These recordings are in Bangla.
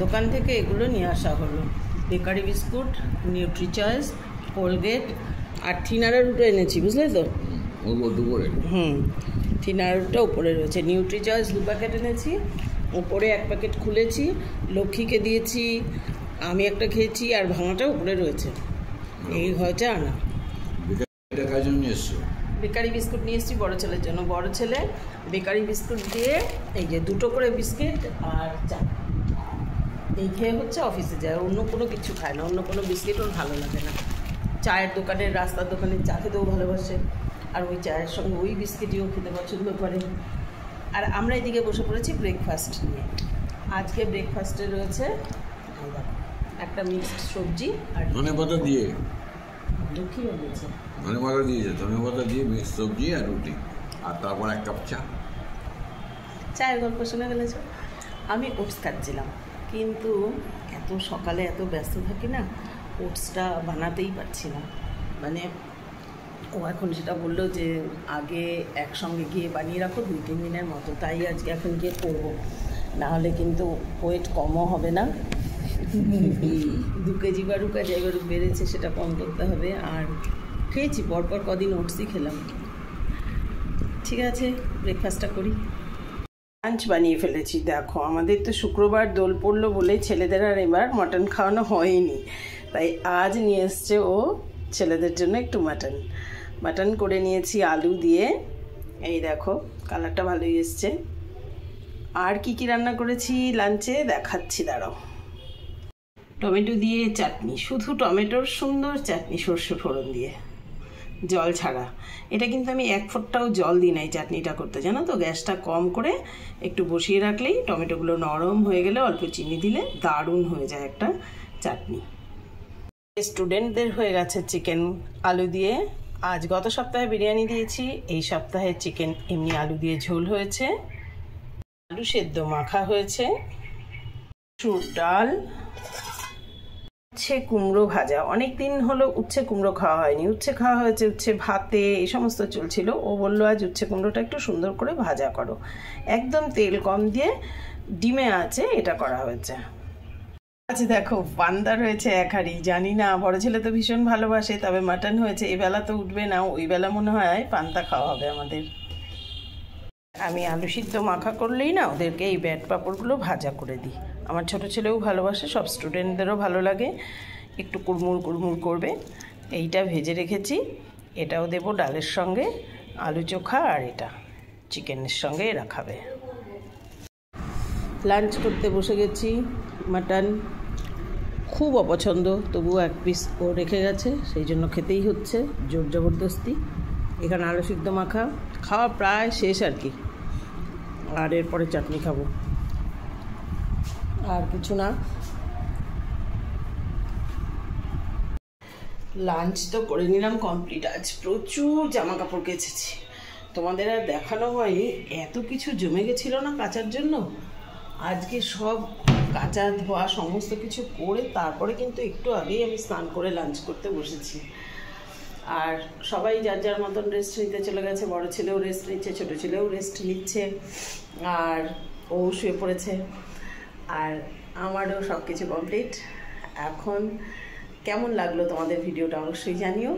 দোকান থেকে এগুলো নিয়ে আসা হলো, bakery biscuit, Nutri Choice, Colgate আর থিনারেরটা এনেছি, বুঝলে তো? থিনারেরটা উপরে রয়েছে। নিউট্রি চয়েস 2 প্যাকেট এনেছি, উপরে 1 প্যাকেট খুলেছি, লক্ষ্মীকে দিয়েছি, আমি একটা খেয়েছি, আর ভাঙাটা উপরে রয়েছে। এই হয়েছে আনা। বেকারি বিস্কুট নিয়ে এসেছি বড়ো ছেলের জন্য। বড়ো ছেলে বেকারি বিস্কুট দিয়ে এই যে 2টো করে বিস্কিট আর চা এই খেয়ে হচ্ছে অফিসে যায়, অন্য কোনো কিছু খায় না, অন্য কোনো বিস্কিট ওর ভালো লাগে না। চায়ের দোকানের, রাস্তার দোকানের চা খেতেও ভালোবাসে, আর ওই চায়ের সঙ্গে ওই বিস্কিটিও খেতে পছন্দ করে। আর আমরা এদিকে বসে পড়েছি ব্রেকফাস্ট নিয়ে। আজকে ব্রেকফাস্টে রয়েছে একটা মিক্সড সবজি আর ধনেপাতা দিয়ে, লক্ষ্মী দিয়েছে ধনেপাতা দিয়েছে, ধনেপাতা দিয়ে মিক্সড সবজি আর রুটি, আর তারপর 1 কাপ চা। চায়ের গল্প শুনে ফেলেছ। আমি ওটস খাচ্ছিলাম, কিন্তু এত সকালে এত ব্যস্ত থাকি না, ওটসটা বানাতেই পারছি না। মানে ও এখন সেটা বললো যে আগে একসঙ্গে গিয়ে বানিয়ে রাখো 2-3 দিনের মতো, তাই আজকে এখন গিয়ে করবো, নাহলে কিন্তু ওয়েট কমও হবে না। 2 কেজি বা 2 কেজি এবার বেড়েছে, সেটা কম করতে হবে। আর খেয়েছি পরপর কদিন ওটসই খেলাম। ঠিক আছে, ব্রেকফাস্টটা করি। লাঞ্চ বানিয়ে ফেলেছি। দেখো, আমাদের তো শুক্রবার দোল পড়লো বলে ছেলেদের আর এবার মাটন খাওয়ানো হয়নি, তাই আজ নিয়ে এসছে ও ছেলেদের জন্য একটু মাটন করে নিয়েছি আলু দিয়ে। এই দেখো, কালারটা ভালোই এসছে। আর কি কি রান্না করেছি লাঞ্চে দেখাচ্ছি, দাঁড়াও। টমেটো দিয়ে চাটনি, শুধু টমেটোর সুন্দর চাটনি, সর্ষে ফোড়ন দিয়ে, জল ছাড়া। এটা কিন্তু আমি 1 ফোঁটাও জল দিই নাই চাটনিটা করতে, জানো তো? গ্যাসটা কম করে একটু বসিয়ে রাখলেই টমেটোগুলো নরম হয়ে গেলে অল্প চিনি দিলে দারুণ হয়ে যায় একটা চাটনি। স্টুডেন্টদের হয়ে গেছে চিকেন আলু দিয়ে। আজ গত সপ্তাহে বিরিয়ানি দিয়েছি, এই সপ্তাহে চিকেন এমনি আলু দিয়ে ঝোল হয়েছে, আলু সেদ্ধ মাখা হয়েছে, মসুর ডাল, উচ্ছে কুমড়ো ভাজা। অনেক দিন হলো উচ্ছে কুমড়ো খাওয়া হয়নি, উচ্ছে খাওয়া হয়েছে, উচ্ছে ভাতে এই সমস্ত চলছিল। ও বললো আজ উচ্ছে কুমড়োটা একটু সুন্দর করে ভাজা করো, একদম তেল কম দিয়ে ডিমে আছে এটা করা হয়েছে। আচ্ছা দেখো, পান্তা রয়েছে 1 হাঁড়ি। জানি না, বড় ছেলে তো ভীষণ ভালোবাসে, তবে মাটন হয়েছে। এই বেলা তো উঠবে না, ওই বেলা মনে হয় পান্তা খাওয়া হবে আমাদের। আমি আলু সিদ্ধ মাখা করলেই না ওদেরকে এই ব্যাট পাঁপড়গুলো ভাজা করে দিই। আমার ছোট ছেলেও ভালোবাসে, সব স্টুডেন্টদেরও ভালো লাগে, একটু কুড়মুড় কুড়মুড় করবে। এইটা ভেজে রেখেছি, এটাও দেবো ডালের সঙ্গে, আলু চোখা, আর এটা চিকেনের সঙ্গে এরা খাবে। লাঞ্চ করতে বসে গেছি। মাটন খুব অপছন্দ, তবুও 1 পিস ও রেখে গেছে, সেই জন্য খেতেই হচ্ছে জোর জবরদস্তি। এখানে আলু সিদ্ধ মাখা, খাওয়া প্রায় শেষ আর কি, আর এরপরে চাটনি খাবো, আর কিছু না। লাঞ্চ তো করে নিলাম কমপ্লিট। আজ প্রচুর জামা কাপড় কেচেছি, তোমাদের আর দেখানো হয়নি, এত কিছু জমে গেছিলো না কাচার জন্য। আজকে সব কাচা ধোয়া সমস্ত কিছু করে তারপরে কিন্তু একটু আগেই আমি স্নান করে লাঞ্চ করতে বসেছি। আর সবাই যার যার মতন রেস্ট নিতে চলে গেছে। বড় ছেলেও রেস্ট নিচ্ছে, ছোটো ছেলেও রেস্ট নিচ্ছে, আর ও শুয়ে পড়েছে, আর আমারও সব কিছু কমপ্লিট। এখন কেমন লাগলো তোমাদের ভিডিওটা অবশ্যই জানিও।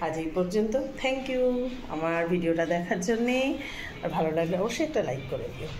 আজ এই পর্যন্ত, থ্যাংক ইউ আমার ভিডিওটা দেখার জন্যে। আর ভালো লাগলে অবশ্যই একটা লাইক করে দিও।